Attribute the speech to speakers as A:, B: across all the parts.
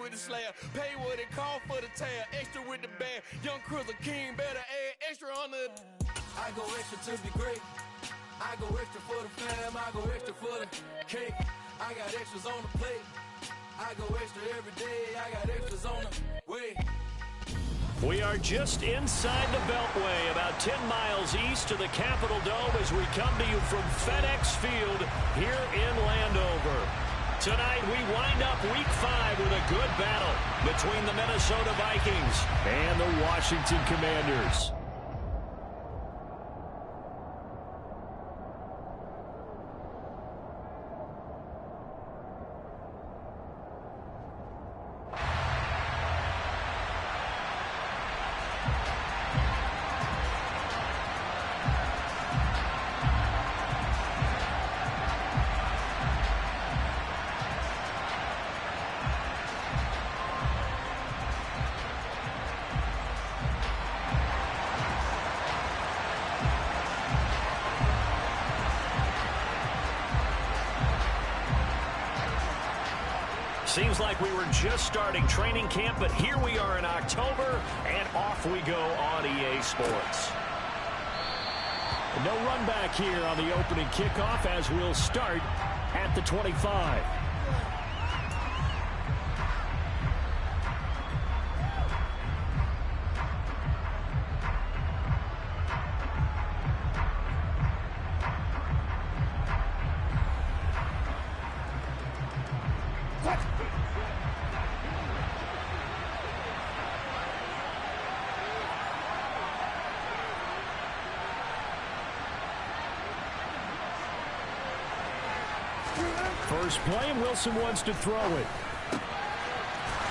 A: with the slayer. Pay what it call for the tail. Extra with the band. Young Cruiser King better add extra on the. I go extra to be great. I go extra for the fam. I go extra for the cake. I got extras on the plate. I go extra every day. I got extras on the way.
B: We are just inside the Beltway, about 10 miles east of the Capitol Dome as we come to you from FedEx Field here in Landover. Tonight we wind up Week 5 with a good battle between the Minnesota Vikings and the Washington Commanders. Seems like we were just starting training camp, but here we are in October, and off we go on EA Sports. No run back here on the opening kickoff as we'll start at the 25. First play, and Wilson wants to throw it.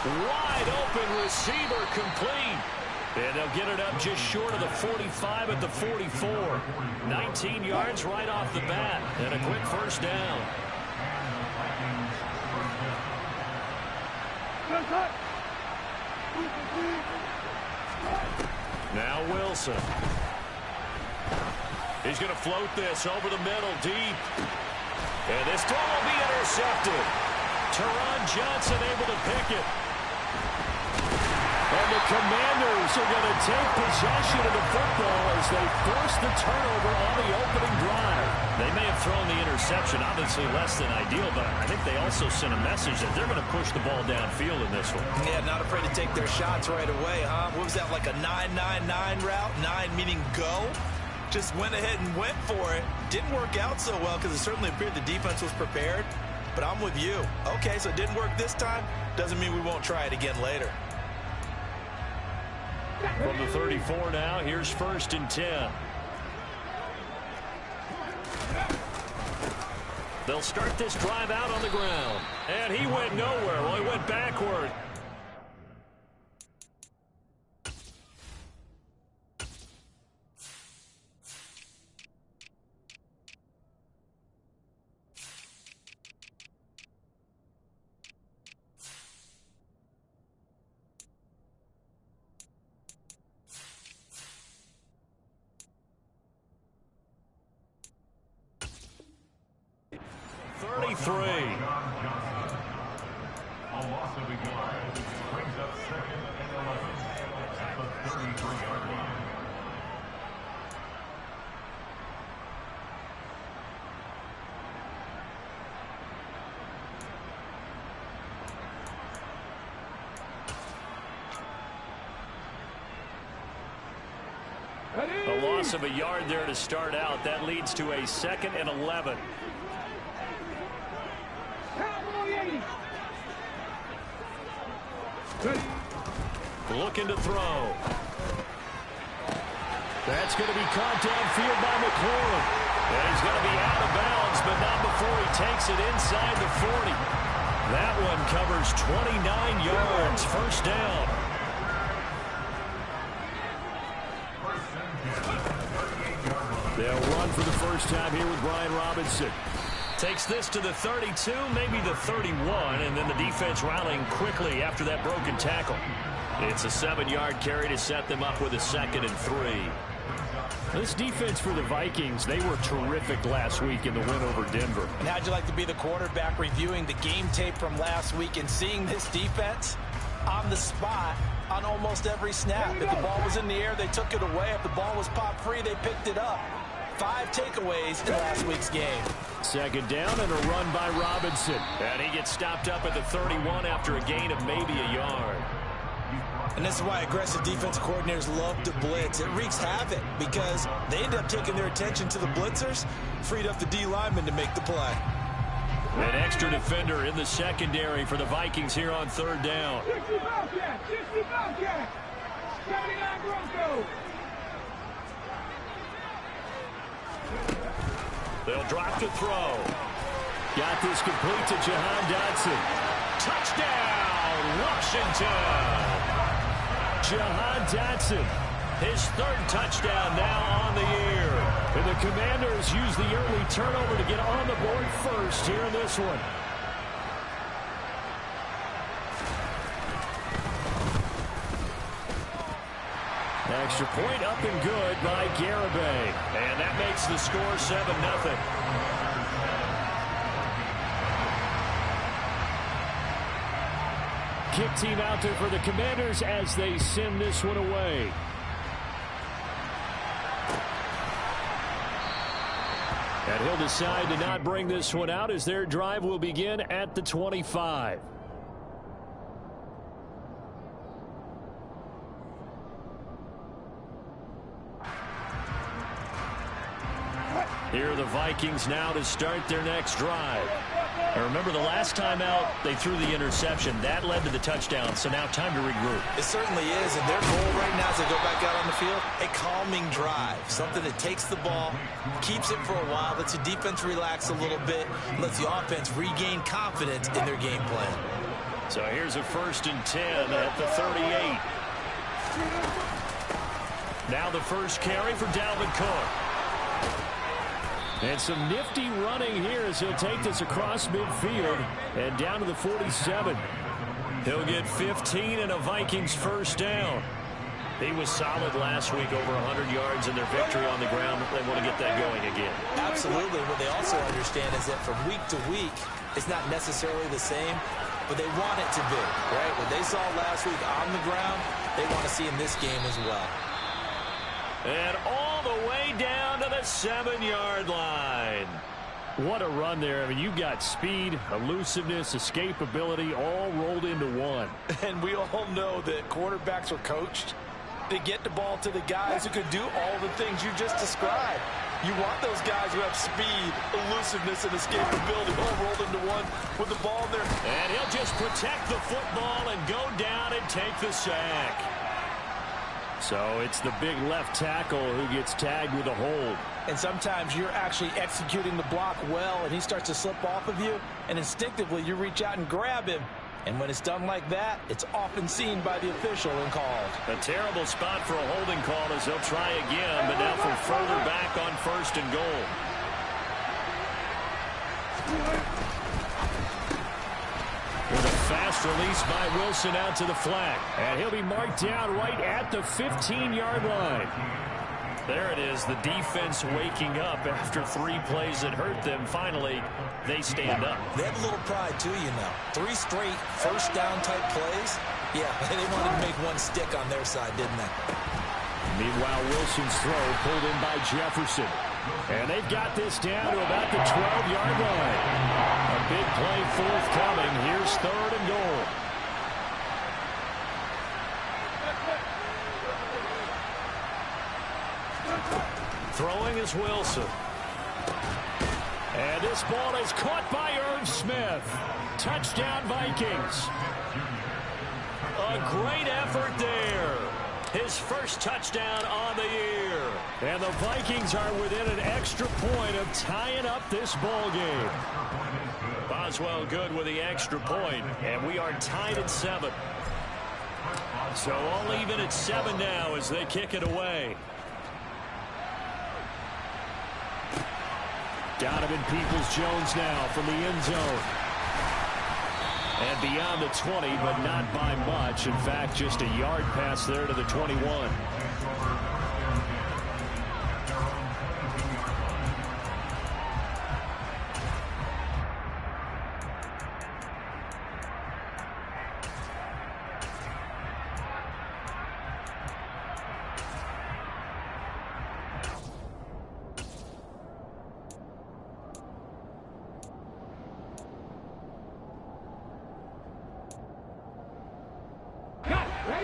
B: Wide open receiver complete. And they'll get it up just short of the 45 at the 44. 19 yards right off the bat, and a quick first down. Now Wilson. He's going to float this over the middle, deep. And this throw will be intercepted. Teron Johnson able to pick it. And the Commanders are going to take possession of the football as they force the turnover on the opening drive. They may have thrown the interception, obviously less than ideal, but I think they also sent a message that they're going to push the ball downfield in this one. Yeah, not afraid to take their shots right away, huh? What was that, like a 9-9-9 route? 9 meaning go? Just went ahead and went for it. Didn't work out so well because it certainly appeared the defense was prepared. But I'm with you. Okay, so it didn't work this time. Doesn't mean we won't try it again later. From the 34 now, here's 1st and 10. They'll start this drive out on the ground. And he went nowhere. Well, he went backward. A loss of a yard there to start out. That leads to a 2nd and 11. Looking to throw. That's going to be caught downfield by McLaurin. And he's going to be out of bounds, but not before he takes it inside the 40. That one covers 29 yards. First down. They'll run for the first time here with Brian Robinson. Takes this to the 32, maybe the 31, and then the defense rallying quickly after that broken tackle. It's a 7-yard carry to set them up with a 2nd and 3. This defense for the Vikings, they were terrific last week in the win over Denver.
C: And how'd you like to be the quarterback reviewing the game tape from last week and seeing this defense on the spot on almost every snap? If the ball was in the air, they took it away. If the ball was popped free, they picked it up. 5 takeaways in last week's game.
B: Second down and a run by Robinson. And he gets stopped up at the 31 after a gain of maybe a yard.
C: And this is why aggressive defensive coordinators love to blitz. It wreaks havoc because they end up taking their attention to the blitzers, freed up the D lineman to make the play.
B: An extra defender in the secondary for the Vikings here on third down.
D: 60 Bobcat, 60 Bobcat, 79 Broncos.
B: They'll drop to throw. Got this complete to Jahan Dotson. Touchdown, Washington. Jahan Dotson, his third touchdown now on the year. And the Commanders use the early turnover to get on the board first here in this one. Extra point up and good by Garibay. And that makes the score 7-0. Kick team out there for the Commanders as they send this one away. And he'll decide to not bring this one out as their drive will begin at the 25. Here are the Vikings now to start their next drive. And remember, the last time out, they threw the interception. That led to the touchdown, so now time to regroup.
C: It certainly is, and their goal right now as they go back out on the field, a calming drive. Something that takes the ball, keeps it for a while, lets the defense relax a little bit, lets the offense regain confidence in their game plan.
B: So here's a 1st and 10 at the 38. Now the first carry for Dalvin Cook. And some nifty running here as he'll take this across midfield and down to the 47. He'll get 15 and a Vikings first down. He was solid last week, over 100 yards in their victory on the ground. They want to get that going again.
C: Absolutely. What they also understand is that from week to week, it's not necessarily the same, but they want it to be, right? What they saw last week on the ground, they want to see in this game as well.
B: And all the way down to the 7-yard line. What a run there. I mean, you've got speed, elusiveness, escapability all rolled into one.
C: And we all know that quarterbacks are coached. They get the ball to the guys who could do all the things you just described. You want those guys who have speed, elusiveness, and escapability all rolled into one with the ball there.
B: And he'll just protect the football and go down and take the sack. So it's the big left tackle who gets tagged with a hold.
C: And sometimes you're actually executing the block well, and he starts to slip off of you, and instinctively you reach out and grab him. And when it's done like that, it's often seen by the official and called.
B: A terrible spot for a holding call as they'll try again, but now from further back on 1st and goal. With a fast release by Wilson out to the flat. And he'll be marked down right at the 15-yard line. There it is, the defense waking up after 3 plays that hurt them. Finally, they stand up.
C: They have a little pride, too, you know. 3 straight first down type plays. Yeah, they wanted to make one stick on their side, didn't they?
B: Meanwhile, Wilson's throw pulled in by Jefferson. And they've got this down to about the 12-yard line. A big play forthcoming. Here's 3rd and goal. Throwing is Wilson. And this ball is caught by Irv Smith. Touchdown, Vikings. A great effort there. His first touchdown on the year. And the Vikings are within an extra point of tying up this ball game. Boswell good with the extra point, and we are tied at 7. So all even at 7 now as they kick it away. Donovan Peoples-Jones now from the end zone. And beyond the 20, but not by much. In fact, just a yard pass there to the 21.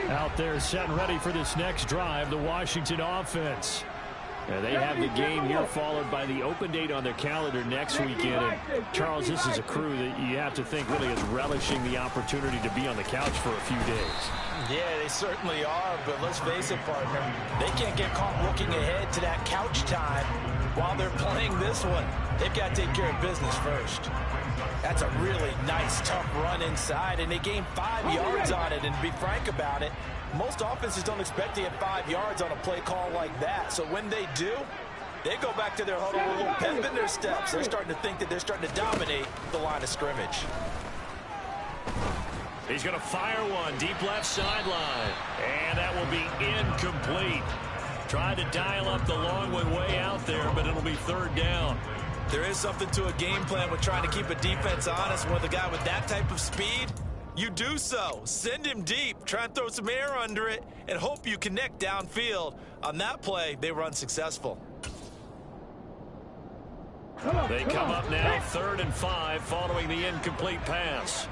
B: Out there set and ready for this next drive, the Washington offense. They have the game here followed by the open date on their calendar next weekend. And Charles, this is a crew that you have to think really is relishing the opportunity to be on the couch for a few days.
C: Yeah, they certainly are, but let's face it, partner. They can't get caught looking ahead to that couch time while they're playing this one. They've got to take care of business first. That's a really nice, tough run inside, and they gained 5 yards on it. And to be frank about it, most offenses don't expect to get 5 yards on a play call like that. So when they do, they go back to their huddle with a little pep in their steps. They're starting to think that they're starting to dominate the line of scrimmage.
B: He's going to fire one deep left sideline, and that will be incomplete. Tried to dial up the long one way out there, but it'll be third down.
C: There is something to a game plan with trying to keep a defense honest. With a guy with that type of speed, you do so. Send him deep, try and throw some air under it, and hope you connect downfield. On that play, they were unsuccessful.
B: They come up now 3rd and 5 following the incomplete pass.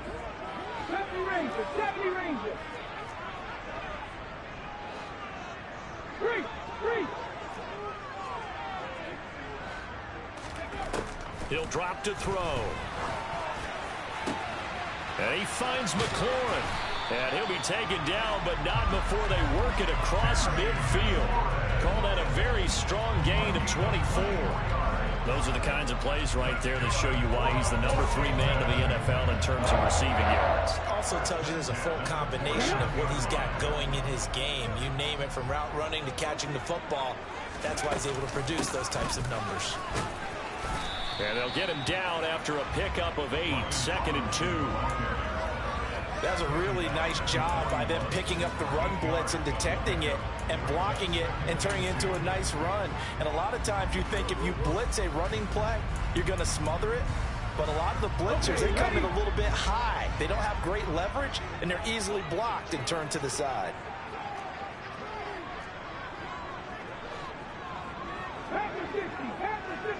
D: 70 Rangers. Three.
B: He'll drop to throw. And he finds McLaurin. And he'll be taken down, but not before they work it across midfield. Call that a very strong gain of 24. Those are the kinds of plays right there that show you why he's the number 3 man to the NFL in terms of receiving yards.
C: Also tells you there's a full combination of what he's got going in his game. You name it, from route running to catching the football. That's why he's able to produce those types of numbers.
B: And they'll get him down after a pickup of 8, 2nd and 2.
C: That was a really nice job by them picking up the run blitz and detecting it and blocking it and turning it into a nice run. And a lot of times you think if you blitz a running play, you're going to smother it. But a lot of the blitzers, they come in a little bit high. They don't have great leverage, and they're easily blocked and turned to the side.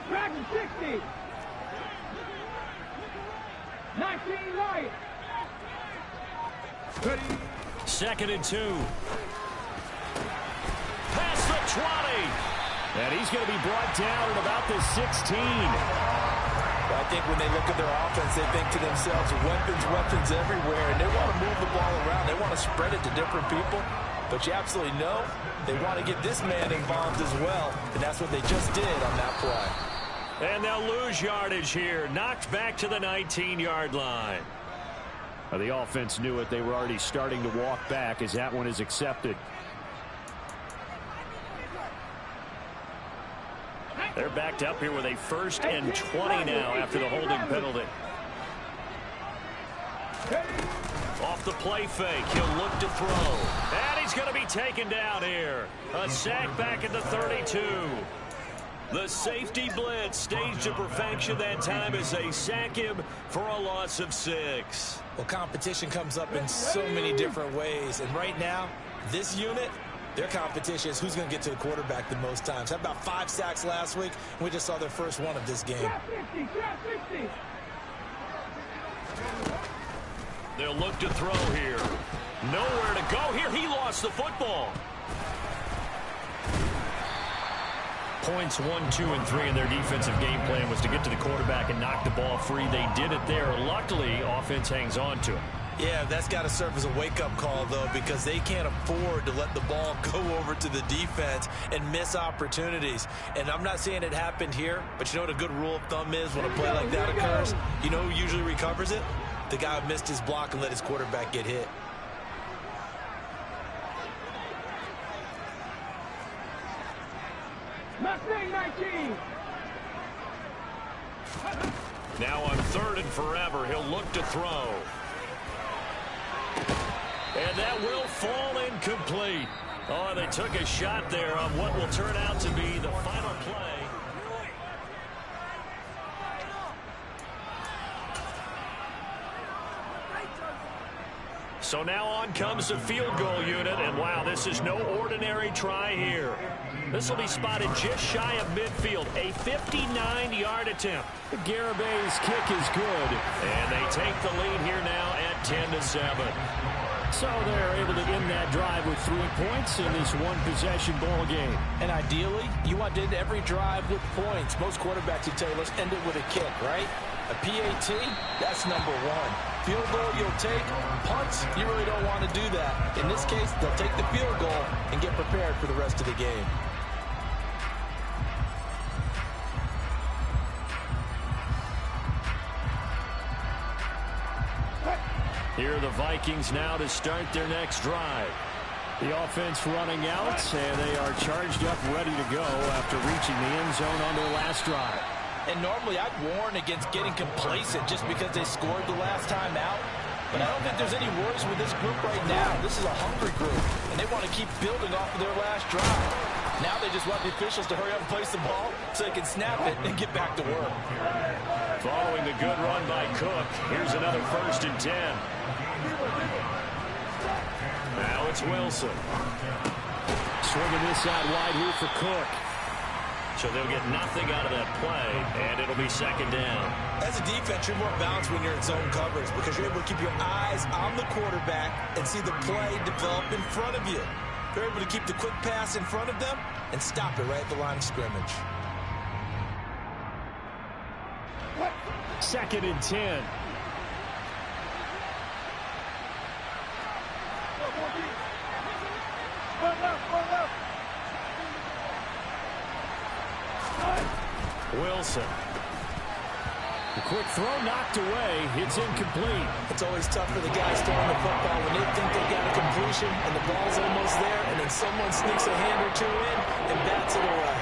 D: Back to 60. 19 Lions.
B: 2nd and 2. Past the 20. And he's going to be brought down at about the 16.
C: Well, I think when they look at their offense, they think to themselves, weapons everywhere, and they want to move the ball around. They want to spread it to different people. But you absolutely know they want to get this man involved as well, and that's what they just did on that play.
B: And they'll lose yardage here. Knocked back to the 19-yard line. The offense knew it. They were already starting to walk back as that one is accepted. They're backed up here with a 1st and 20 now after the holding penalty. Off the play fake, he'll look to throw. And he's going to be taken down here. A sack back at the 32. The safety blitz staged to perfection that time as they sack him for a loss of 6.
C: Well, competition comes up in so many different ways. And right now, this unit, their competition is who's going to get to the quarterback the most times. How about 5 sacks last week? We just saw their first one of this game.
B: They'll look to throw here. Nowhere to go here. He lost the football. Points 1, 2, and 3 in their defensive game plan was to get to the quarterback and knock the ball free. They did it there. Luckily, offense hangs on to it.
C: Yeah, that's got to serve as a wake-up call, though, because they can't afford to let the ball go over to the defense and miss opportunities. And I'm not saying it happened here, but you know what a good rule of thumb is when a play like that occurs? You know who usually recovers it? The guy who missed his block and let his quarterback get hit.
D: Mustang 19.
B: Now on 3rd and forever, he'll look to throw. And that will fall incomplete. Oh, they took a shot there on what will turn out to be the final play. So now on comes the field goal unit, and wow, this is no ordinary try here. This will be spotted just shy of midfield, a 59-yard attempt. The Garabay's kick is good, and they take the lead here now at 10-7. So they're able to end that drive with 3 points in this one-possession ball game.
C: And ideally, you want to end every drive with points. Most quarterbacks would tell you, let's end it with a kick, right? A PAT, that's number one. Field goal you'll take. Punts, you really don't want to do that. In this case, they'll take the field goal and get prepared for the rest of the game.
B: Here are the Vikings now to start their next drive. The offense running out, and they are charged up, ready to go after reaching the end zone on their last drive.
C: And normally I'd warn against getting complacent just because they scored the last time out. But I don't think there's any worries with this group right now. This is a hungry group, and they want to keep building off of their last drive. Now they just want the officials to hurry up and place the ball so they can snap it and get back to work.
B: Following the good run by Cook, here's another 1st and 10. Now it's Wilson. Swinging this out wide here for Cook. So they'll get nothing out of that play, and it'll be 2nd down.
C: As a defense, you're more balanced when you're in zone coverage because you're able to keep your eyes on the quarterback and see the play develop in front of you. You're able to keep the quick pass in front of them and stop it right at the line of scrimmage.
B: 2nd and 10. Wilson. The quick throw knocked away. It's incomplete.
C: It's always tough for the guys throwing the football when they think they've got a completion and the ball's almost there, and then someone sneaks a hand or two in and bats it away.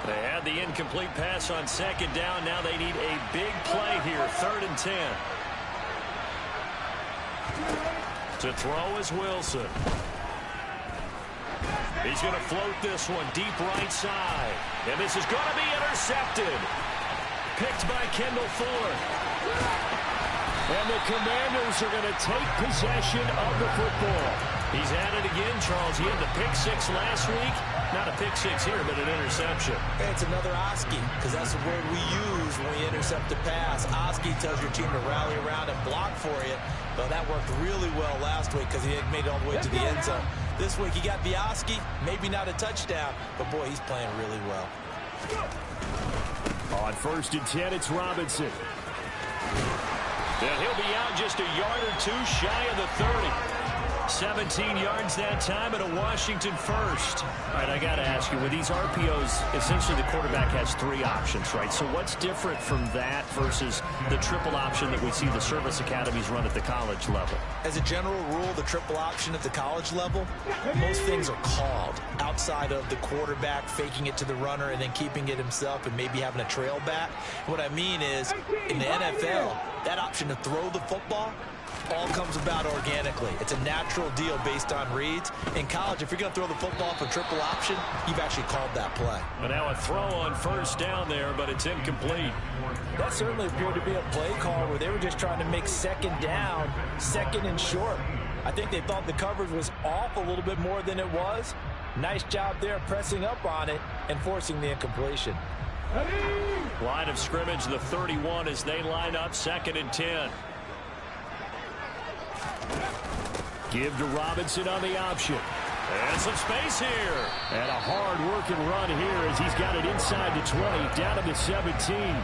B: They had the incomplete pass on 2nd down. Now they need a big play here. 3rd and 10. To throw is Wilson. He's going to float this one deep right side. And this is going to be intercepted. Picked by Kendall Fuller. And the Commanders are going to take possession of the football. He's at it again, Charles. He had the pick 6 last week. Not a pick 6 here, but an interception.
C: It's another Oski, because that's the word we use when we intercept a pass. Oski tells your team to rally around and block for you. Well, that worked really well last week because he had made it all the way to the end zone. This week he got the Oski, maybe not a touchdown, but boy, he's playing really well.
B: On 1st and 10, it's Robinson. And he'll be out just a yard or two shy of the 30. 17 yards that time and a Washington first. All right, I got to ask you, with these RPOs, essentially the quarterback has 3 options, right? So what's different from that versus the triple option that we see the service academies run at the college level?
C: As a general rule, the triple option at the college level, most things are called outside of the quarterback faking it to the runner and then keeping it himself and maybe having a trail back. What I mean is, in the NFL, that option to throw the football all comes about organically. It's a natural deal based on reads. In college, if you're going to throw the football for triple option, you've actually called that play.
B: But now a throw on 1st down there, but it's incomplete.
C: That certainly appeared to be a play call where they were just trying to make 2nd down, 2nd and short. I think they thought the coverage was off a little bit more than it was. Nice job there pressing up on it and forcing the incompletion.
B: Line of scrimmage, the 31 as they line up 2nd and 10. Give to Robinson on the option. And some space here. And a hard-working run here as he's got it inside the 20, down to the 17.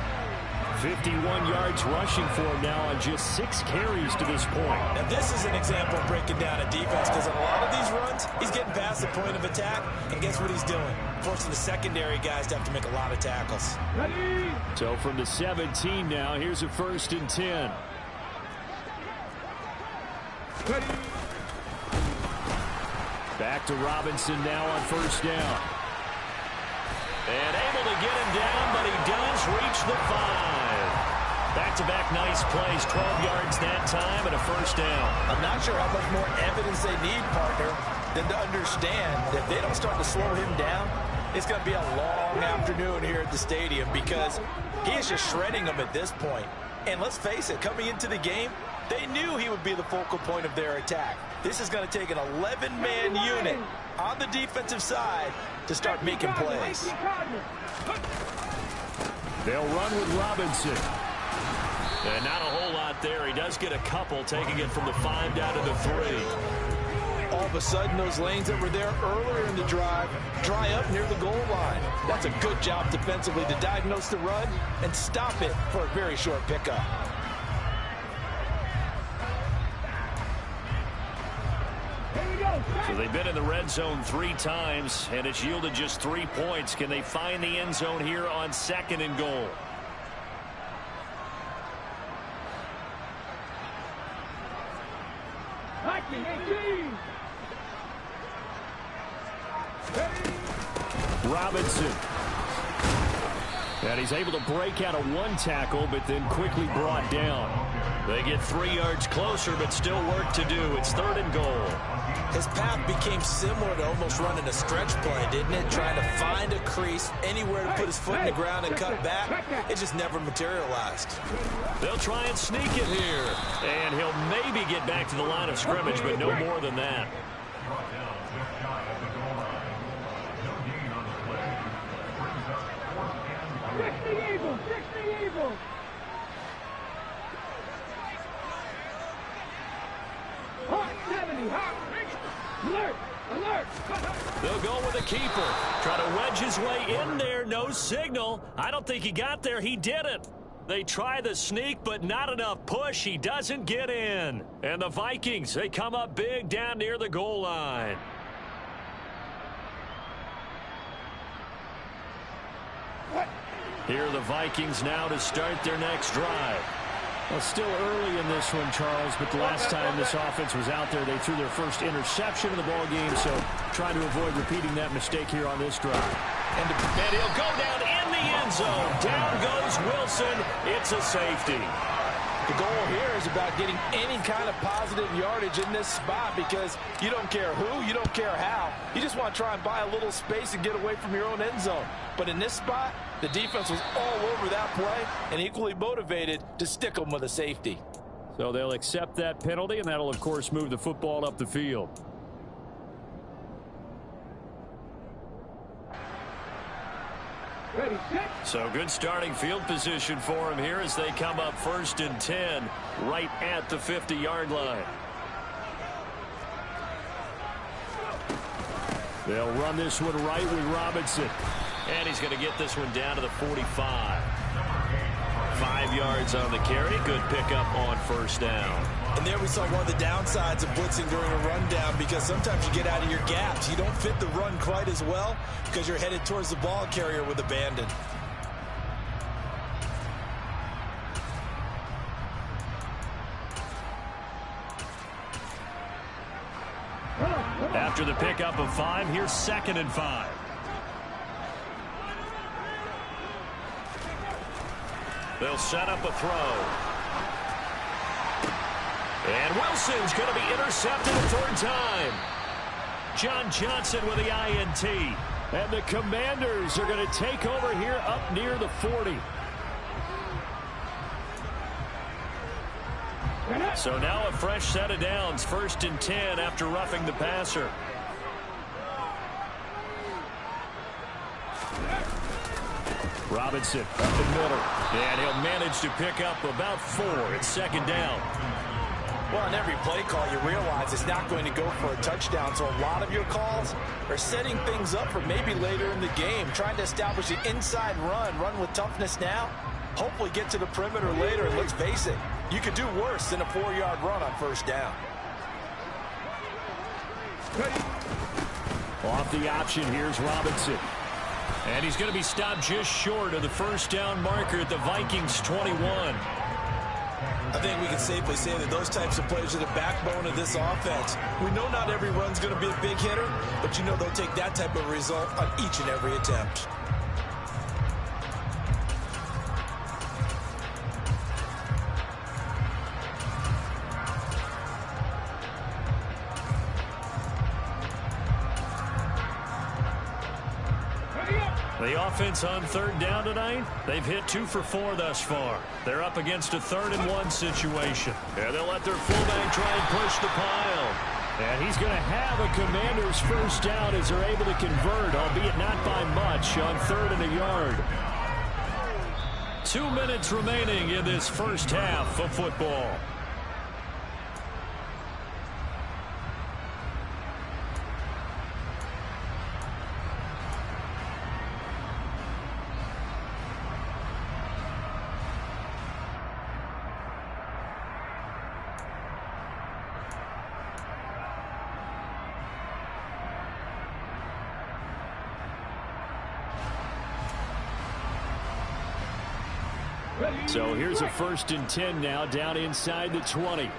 B: 51 yards rushing for him now on just 6 carries to this point.
C: Now, this is an example of breaking down a defense because in a lot of these runs, he's getting past the point of attack, and guess what he's doing? Forcing the secondary guys to have to make a lot of tackles.
B: So from the 17 now, here's a 1st and 10. Back to Robinson now on 1st down. And able to get him down, but he does reach the 5. Back-to-back nice plays, 12 yards that time and a 1st down.
C: I'm not sure how much more evidence they need, partner, than to understand that if they don't start to slow him down, it's going to be a long afternoon here at the stadium because he is just shredding them at this point. And let's face it, coming into the game, they knew he would be the focal point of their attack. This is going to take an 11-man unit on the defensive side to start making plays.
B: They'll run with Robinson. And not a whole lot there. He does get a couple, taking it from the 5 down to the 3.
C: All of a sudden, those lanes that were there earlier in the drive dry up near the goal line. That's a good job defensively to diagnose the run and stop it for a very short pickup.
B: So they've been in the red zone 3 times, and it's yielded just 3 points. Can they find the end zone here on 2nd and goal? Robinson. And he's able to break out of 1 tackle, but then quickly brought down. They get 3 yards closer, but still work to do. It's 3rd and goal.
C: His path became similar to almost running a stretch play, didn't it? Trying to find a crease, anywhere to put his foot in the ground and cut back. It just never materialized.
B: They'll try and sneak it here. And he'll maybe get back to the line of scrimmage, but no more than that. They'll go with a keeper. Try to wedge his way in there. No signal. I don't think he got there. He didn't. They try the sneak, but not enough push. He doesn't get in. And the Vikings, they come up big down near the goal line. Here are the Vikings now to start their next drive. Well, still early in this one, Charles, but the last time this offense was out there, they threw their first interception of the ball game, so trying to avoid repeating that mistake here on this drive. And he'll go down in the end zone. Down goes Wilson. It's a safety.
C: The goal here is about getting any kind of positive yardage in this spot because you don't care who, you don't care how. You just want to try and buy a little space and get away from your own end zone. But in this spot, the defense was all over that play and equally motivated to stick them with a safety.
B: So they'll accept that penalty, and that'll, of course, move the football up the field. So good starting field position for him here as they come up 1st and 10 right at the 50-yard line. They'll run this one right with Robinson. And he's going to get this one down to the 45. 5 yards on the carry. Good pickup on 1st down.
C: And there we saw one of the downsides of blitzing during a rundown because sometimes you get out of your gaps. You don't fit the run quite as well because you're headed towards the ball carrier with abandon.
B: After the pickup of 5, here's 2nd and 5. They'll set up a throw. And Wilson's going to be intercepted a 3rd time. John Johnson with the INT. And the Commanders are going to take over here up near the 40. So now a fresh set of downs. 1st and 10 after roughing the passer. Robinson up the middle. And he'll manage to pick up about 4. It's 2nd down.
C: Well, on every play call, you realize it's not going to go for a touchdown. So a lot of your calls are setting things up for maybe later in the game, trying to establish the inside run with toughness now, hopefully get to the perimeter later. And let's face it, you could do worse than a 4-yard run on 1st down.
B: Off the option, here's Robinson. And he's going to be stopped just short of the 1st down marker at the Vikings 21.
C: I think we can safely say that those types of plays are the backbone of this offense. We know not every run's going to be a big hitter, but you know they'll take that type of result on each and every attempt.
B: The offense on 3rd down tonight, they've hit 2 for 4 thus far. They're up against a 3rd and 1 situation. And they'll let their fullback try and push the pile. And he's going to have a Commander's 1st down as they're able to convert, albeit not by much, on 3rd and a yard. 2 minutes remaining in this first half of football. So here's a 1st and 10 now, down inside the 20. On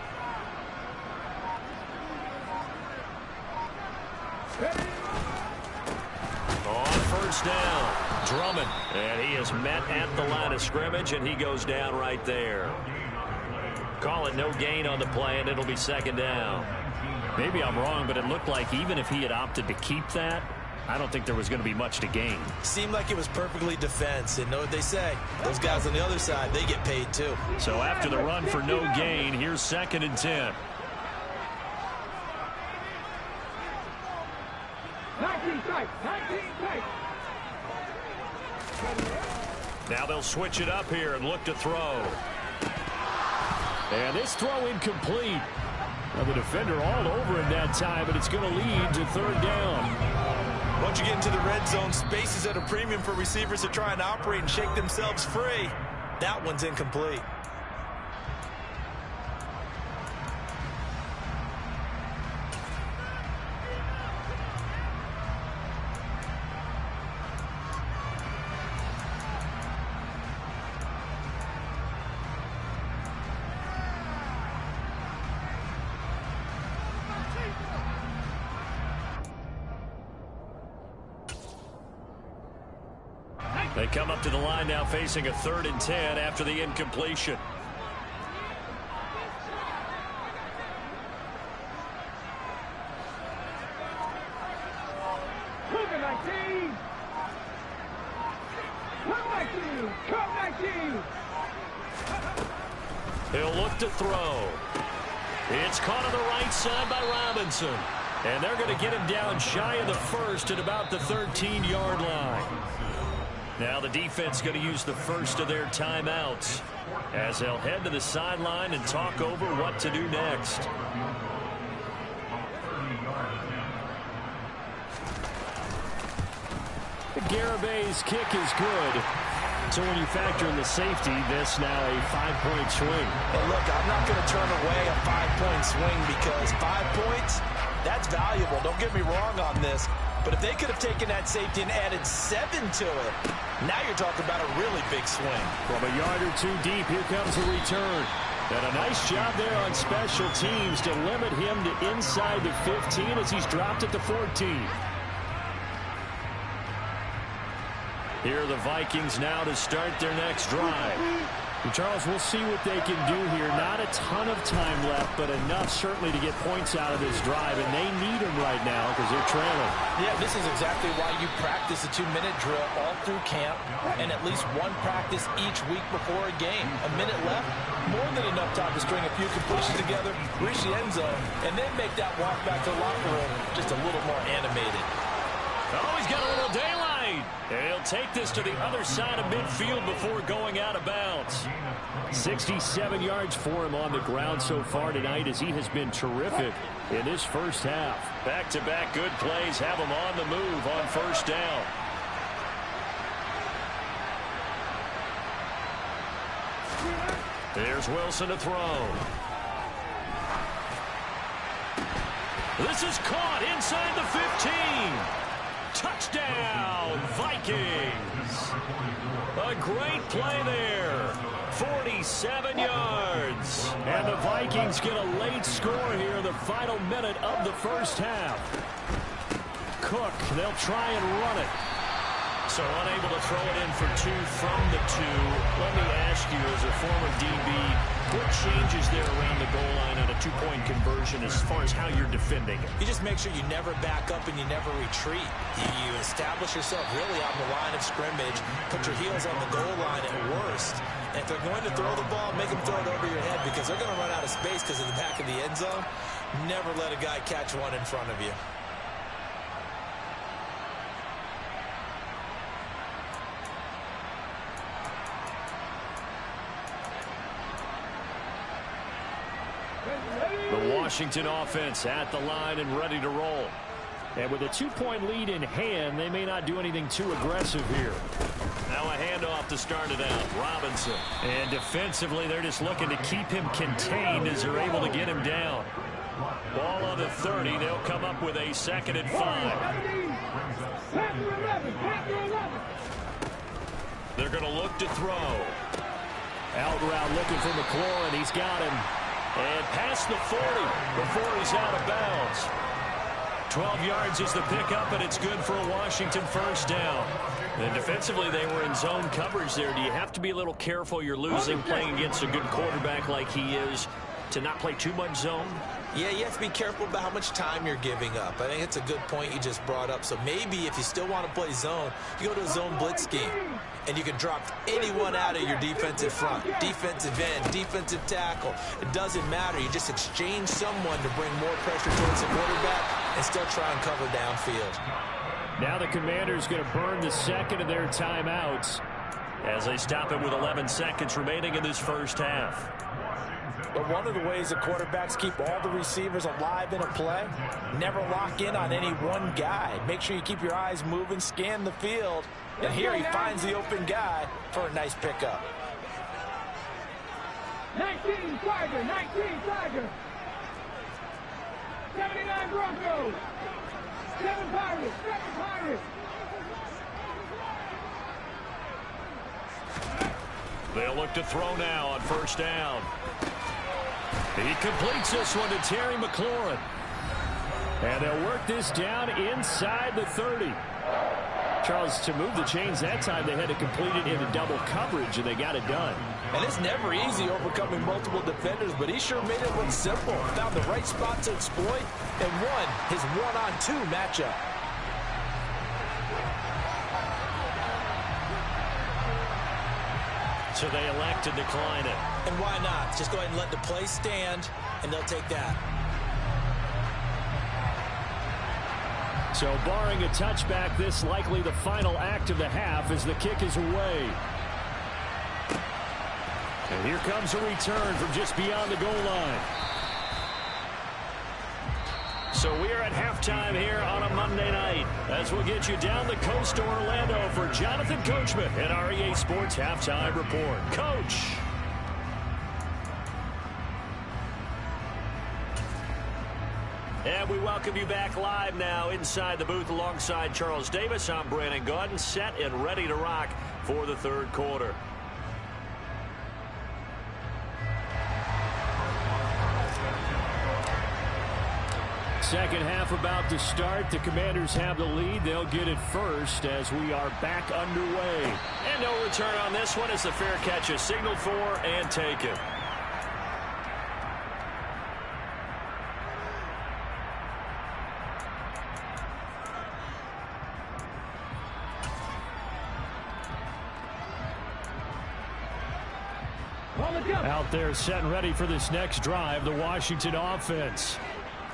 B: 1st down, Drummond. And he is met at the line of scrimmage, and he goes down right there. Call it no gain on the play, and it'll be 2nd down. Maybe I'm wrong, but it looked like even if he had opted to keep that, I don't think there was going to be much to gain.
C: Seemed like it was perfectly defense. And know what they say? Those guys on the other side, they get paid too.
B: So after the run for no gain, here's 2nd and 10.
D: 19 tight. 19 tight.
B: Now they'll switch it up here and look to throw. And this throw incomplete. Now the defender all over him that time, and it's going to lead to 3rd down.
C: Once you get into the red zone, space is at a premium for receivers to try and operate and shake themselves free. That one's incomplete.
B: They come up to the line now facing a 3rd and 10 after the incompletion.
D: Come 19. Come 19. Come 19.
B: He'll look to throw. It's caught on the right side by Robinson. And they're going to get him down shy of the 1st at about the 13-yard line. Now the defense going to use the first of their timeouts as they'll head to the sideline and talk over what to do next. The Garabay's kick is good. So when you factor in the safety, this now a 5-point swing.
C: And look, I'm not going to turn away a 5-point swing because 5 points, that's valuable. Don't get me wrong on this. But if they could have taken that safety and added 7 to it, now you're talking about a really big swing.
B: From a yard or two deep, here comes the return. And a nice job there on special teams to limit him to inside the 15 as he's dropped at the 14. Here are the Vikings now to start their next drive. And Charles, we'll see what they can do here. Not a ton of time left, but enough certainly to get points out of this drive. And they need them right now because they're trailing.
C: Yeah, this is exactly why you practice a 2-minute drill all through camp and at least one practice each week before a game. A minute left, more than enough time to string a few completions together, reach the end zone, and then make that walk back to the locker room just a little more animated.
B: Oh, he's got a little daylight. And he'll take this to the other side of midfield before going out of bounds. 67 yards for him on the ground so far tonight as he has been terrific in this first half. Back-to-back good plays have him on the move on 1st down. There's Wilson to throw. This is caught inside the 15. Touchdown, Vikings. A great play there. 47 yards. And the Vikings get a late score here in the final minute of the first half. Cook, they'll try and run it. So unable to throw it in for 2 from the 2. Let me ask you, as a former DB, what changes there around the goal line on a 2-point conversion as far as how you're defending it?
C: You just make sure you never back up and you never retreat. You establish yourself really on the line of scrimmage, put your heels on the goal line at worst. And if they're going to throw the ball, make them throw it over your head because they're going to run out of space because of the back of the end zone. Never let a guy catch one in front of you.
B: The Washington offense at the line and ready to roll. And with a 2-point lead in hand, they may not do anything too aggressive here. Now a handoff to start it out. Robinson. And defensively, they're just looking to keep him contained as they're able to get him down. Ball on the 30. They'll come up with a 2nd and 5. They're going to look to throw. Out route looking for McLaurin. He's got him. And past the 40 before he's out of bounds. 12 yards is the pickup, and it's good for a Washington first down. And defensively, they were in zone coverage there. Do you have to be a little careful? You're losing playing against a good quarterback like he is to not play too much zone?
C: Yeah, you have to be careful about how much time you're giving up. I think it's a good point you just brought up. So maybe if you still want to play zone, you go to a zone blitz scheme. And you can drop anyone out of your defensive front, defensive end, defensive tackle. It doesn't matter. You just exchange someone to bring more pressure towards the quarterback and still try and cover downfield.
B: Now the Commanders going to burn the 2nd of their timeouts as they stop it with 11 seconds remaining in this first half.
C: But one of the ways the quarterbacks keep all the receivers alive in a play, never lock in on any one guy. Make sure you keep your eyes moving, scan the field. And here he finds the open guy for a nice pickup.
D: 19 Tiger, 19 Tiger. 79 Broncos. 7 Pirates, 7 Pirates.
B: They'll look to throw now on first down. He completes this one to Terry McLaurin. And they'll work this down inside the 30. Charles, to move the chains that time, they had to complete it into double coverage, and they got it done.
C: And it's never easy overcoming multiple defenders, but he sure made it look simple. Found the right spot to exploit and won his 1-on-2 matchup.
B: So they elect to decline it.
C: And why not? Just go ahead and let the play stand, and they'll take that.
B: So barring a touchback, this likely the final act of the half as the kick is away. And here comes a return from just beyond the goal line. So we are at halftime here on a Monday night as we'll get you down the coast to Orlando for Jonathan Coachman and our EA Sports Halftime Report. Coach. And we welcome you back live now inside the booth alongside Charles Davis. I'm Brandon Gaudin, set and ready to rock for the third quarter. Second half about to start. The Commanders have the lead. They'll get it first as we are back underway. And no return on this one as the fair catch is signaled for and taken. Out there set and ready for this next drive, the Washington offense.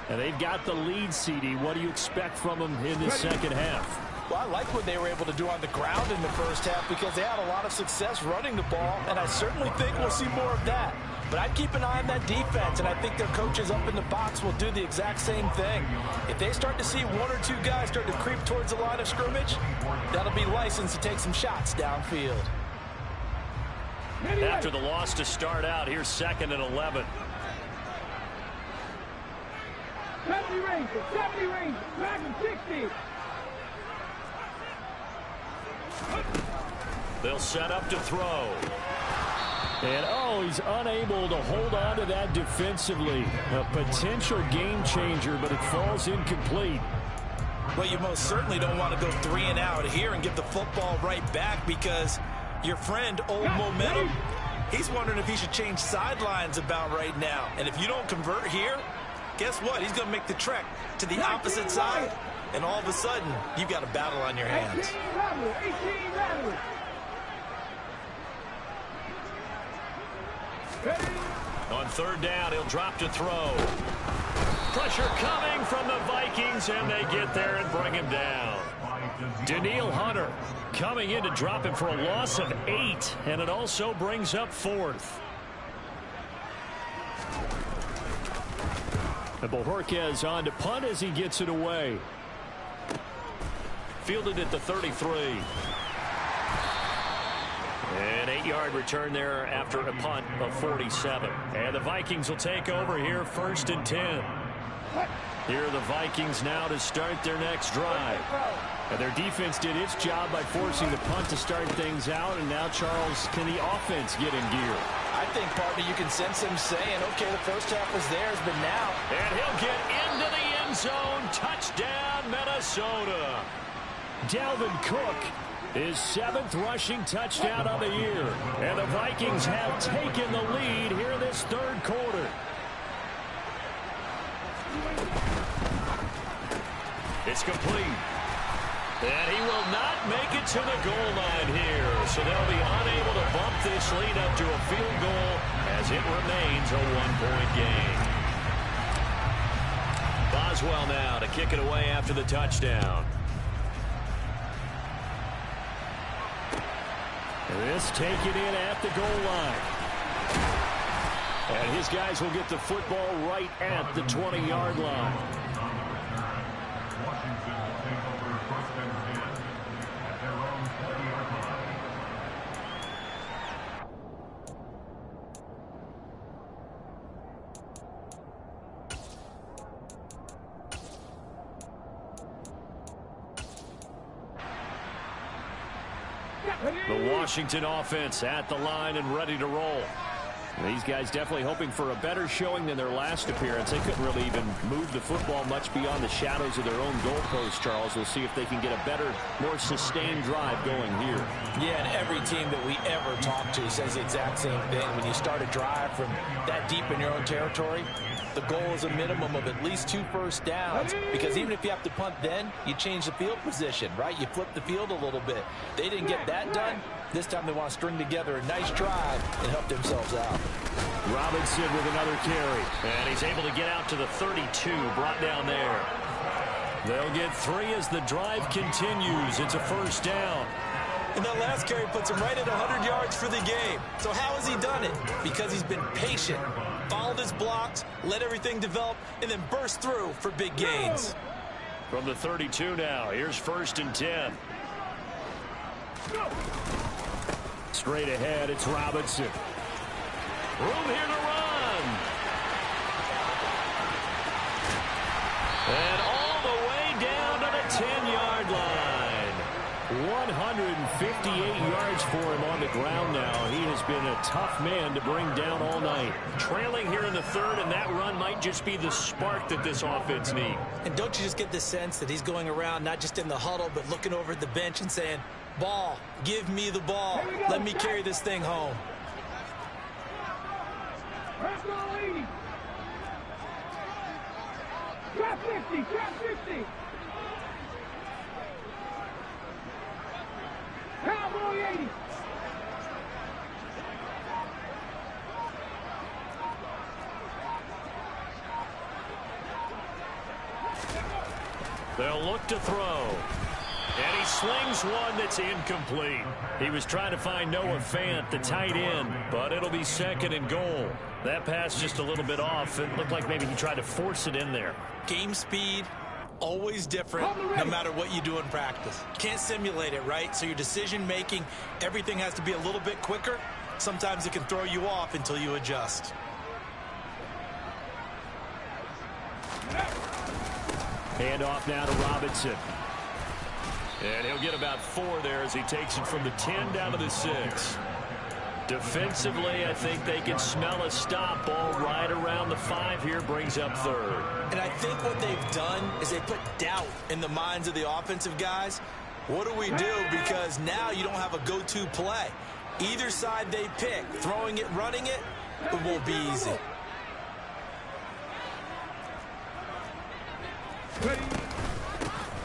B: And they've got the lead, CD. What do you expect from them in the second half?
C: Well, I like what they were able to do on the ground in the first half because they had a lot of success running the ball, and I certainly think we'll see more of that. But I'd keep an eye on that defense, and I think their coaches up in the box will do the exact same thing. If they start to see one or two guys start to creep towards the line of scrimmage, that'll be licensed to take some shots downfield.
B: After the loss to start out, here's 2nd and 11.
D: 70 range, 70 range, Madden 60.
B: They'll set up to throw. And, oh, he's unable to hold on to that defensively. A potential game changer, but it falls incomplete.
C: Well, you most certainly don't want to go 3 and out here and give the football right back because your friend, Old Momentum, he's wondering if he should change sidelines about right now. And if you don't convert here, guess what? He's going to make the trek to the opposite side. And all of a sudden, you've got a battle on your hands.
D: 18 level.
B: On third down, he'll drop to throw. Pressure coming from the Vikings, and they get there and bring him down. Daniil Hunter coming in to drop him for a loss of 8, and it also brings up 4th. And Bojorquez on to punt as he gets it away. Fielded at the 33. An 8-yard return there after a punt of 47. And the Vikings will take over here, 1st and 10. Here are the Vikings now to start their next drive. And their defense did its job by forcing the punt to start things out. And now, Charles, can the offense get in gear?
C: I think, partner, you can sense him saying, okay, the first half was theirs, but now.
B: And he'll get into the end zone. Touchdown, Minnesota. Dalvin Cook, his 7th rushing touchdown of the year. And the Vikings have taken the lead here in this 3rd quarter. It's complete. And he will not make it to the goal line here. So they'll be unable to bump this lead up to a field goal as it remains a 1-point game. Boswell now to kick it away after the touchdown. This taken in at the goal line. And his guys will get the football right at the 20-yard line. The Washington offense at the line and ready to roll. These guys definitely hoping for a better showing than their last appearance. They couldn't really even move the football much beyond the shadows of their own goalpost, Charles. We'll see if they can get a better, more sustained drive going here.
C: Yeah, and every team that we ever talk to says the exact same thing. When you start a drive from that deep in your own territory, the goal is a minimum of at least 2 first downs, because even if you have to punt then, you change the field position, right? You flip the field a little bit. They didn't get that done. This time they want to string together a nice drive and help themselves out.
B: Robinson with another carry. And he's able to get out to the 32, brought down there. They'll get 3 as the drive continues. It's a first down.
C: And that last carry puts him right at 100 yards for the game. So how has he done it? Because he's been patient, followed his blocks, let everything develop, and then burst through for big gains.
B: From the 32 now, here's 1st and 10. Straight ahead, it's Robinson. Room here to run. And all the way down to the 10-yard line. 158 yards for him on the ground now. He has been a tough man to bring down all night. Trailing here in the 3rd, and that run might just be the spark that this offense needs.
C: And don't you just get the sense that he's going around not just in the huddle, but looking over at the bench and saying, ball, give me the ball. Let me carry this thing home.
D: Drop 50, drop 50. Cowboy 80.
B: They'll look to throw. And he slings one that's incomplete. He was trying to find Noah Fant, the tight end, but it'll be 2nd and goal. That pass just a little bit off. It looked like maybe he tried to force it in there.
C: Game speed, always different, no matter what you do in practice. Can't simulate it, right? So your decision-making, everything has to be a little bit quicker. Sometimes it can throw you off until you adjust.
B: Hand off now to Robinson. And he'll get about 4 there as he takes it from the 10 down to the 6. Defensively, I think they can smell a stop. Ball right around the 5 here, brings up 3rd.
C: And I think what they've done is they put doubt in the minds of the offensive guys. What do we do? Because now you don't have a go-to play. Either side they pick, throwing it, running it, it won't be easy.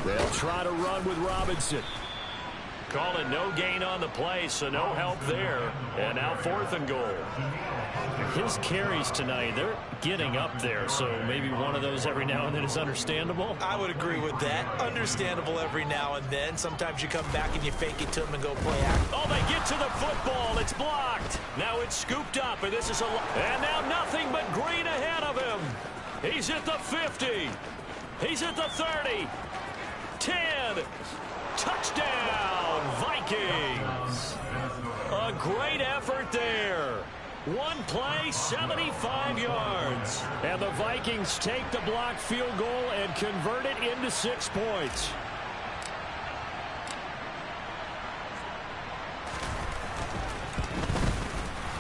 B: They'll try to run with Robinson. Calling no gain on the play, so no help there. And now 4th and goal. His carries tonight, they're getting up there, so maybe one of those every now and then is understandable.
C: I would agree with that. Understandable every now and then. Sometimes you come back and you fake it to him and go play action.
B: Oh, they get to the football. It's blocked. Now it's scooped up, and this is and now nothing but green ahead of him. He's at the 50. He's at the 30. 10. Touchdown, Vikings. A great effort there. One play, 75 yards. And the Vikings take the blocked field goal and convert it into 6 points.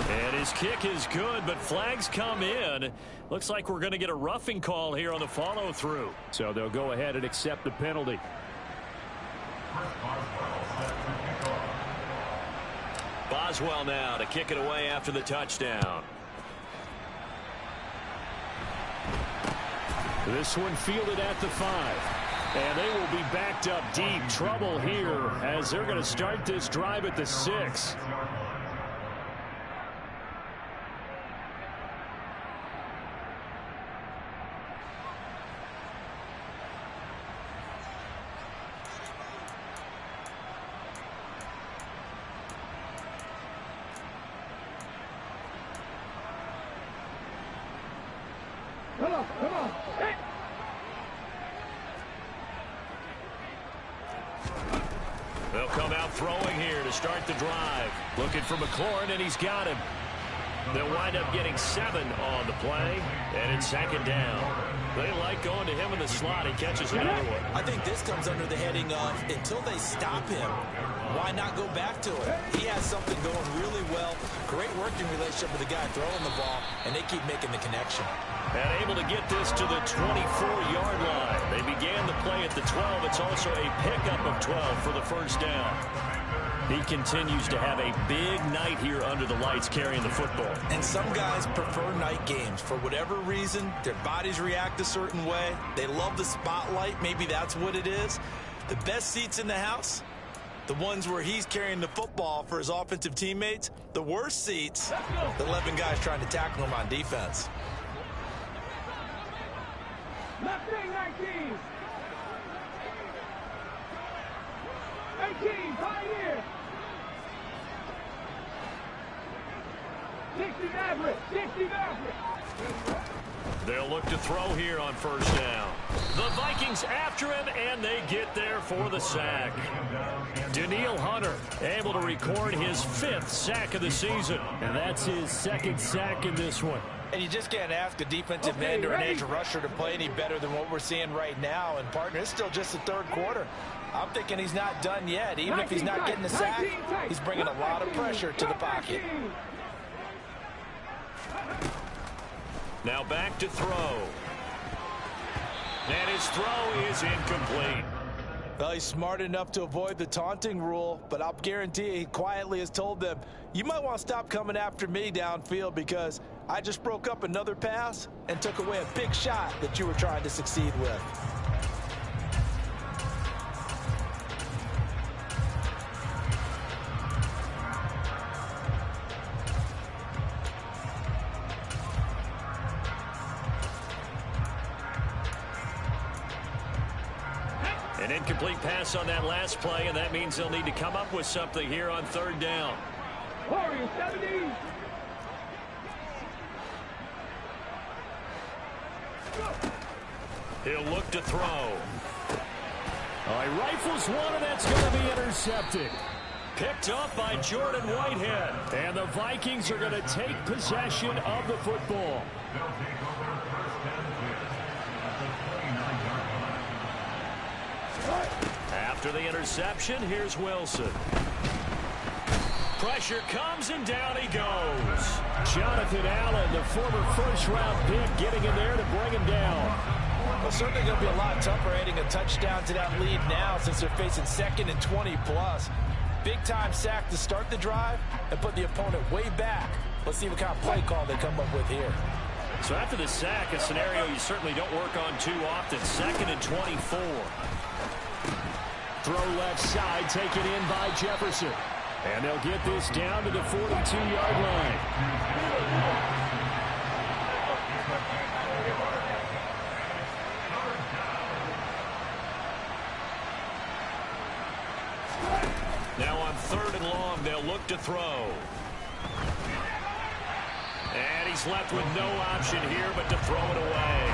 B: And his kick is good, but flags come in. Looks like we're going to get a roughing call here on the follow-through. So they'll go ahead and accept the penalty. Boswell now to kick it away after the touchdown. This one fielded at the 5. And they will be backed up deep. Trouble here as they're going to start this drive at the 6.
D: Come on. Hey.
B: They'll come out throwing here to start the drive. Looking for McLaurin, and he's got him. They'll wind up getting 7 on the play, and it's 2nd down. They like going to him in the slot. He catches another one.
C: I think this comes under the heading of until they stop him, why not go back to it? He has something going really well. Great working relationship with the guy throwing the ball, and they keep making the connection.
B: And able to get this to the 24-yard line. They began the play at the 12. It's also a pickup of 12 for the first down. He continues to have a big night here under the lights carrying the football.
C: And some guys prefer night games. For whatever reason, their bodies react a certain way. They love the spotlight. Maybe that's what it is. The best seats in the house, the ones where he's carrying the football for his offensive teammates. The worst seats, the 11 guys trying to tackle him on defense.
D: Left wing 19. 18, Pioneer. 60 Maverick.
B: They'll look to throw here on first down. The Vikings after him, and they get there for the sack. Daniil Hunter able to record his 5th sack of the season. And that's his 2nd sack in this one.
C: And you just can't ask a defensive end or an edge rusher to play any better than what we're seeing right now. And, partner, it's still just the 3rd quarter. I'm thinking he's not done yet. Even if he's not getting the sack, he's bringing a lot of pressure to the pocket.
B: Now back to throw. And his throw is incomplete.
C: Well, he's smart enough to avoid the taunting rule, but I'll guarantee he quietly has told them, you might want to stop coming after me downfield because I just broke up another pass and took away a big shot that you were trying to succeed with.
B: An incomplete pass on that last play, and that means they'll need to come up with something here on 3rd down.
D: Warriors 70.
B: He'll look to throw.
A: All right, rifles one, and that's going to be intercepted.
B: Picked up by Jordan Whitehead.
A: And the Vikings are going to take possession of the football.
B: After the interception, here's Wilson. Pressure comes, and down he goes.
A: Jonathan Allen, the former first-round pick, getting in there to bring him down.
C: Well, certainly going to be a lot tougher adding a touchdown to that lead now since they're facing 2nd and 20+. Big-time sack to start the drive and put the opponent way back. Let's see what kind of play call they come up with here.
B: So after the sack, a scenario you certainly don't work on too often. 2nd and 24.
A: Throw left side, taken in by Jefferson. And they'll get this down to the 42-yard line.
B: Now on 3rd and long, they'll look to throw. And And he's left with no option here but to throw it away.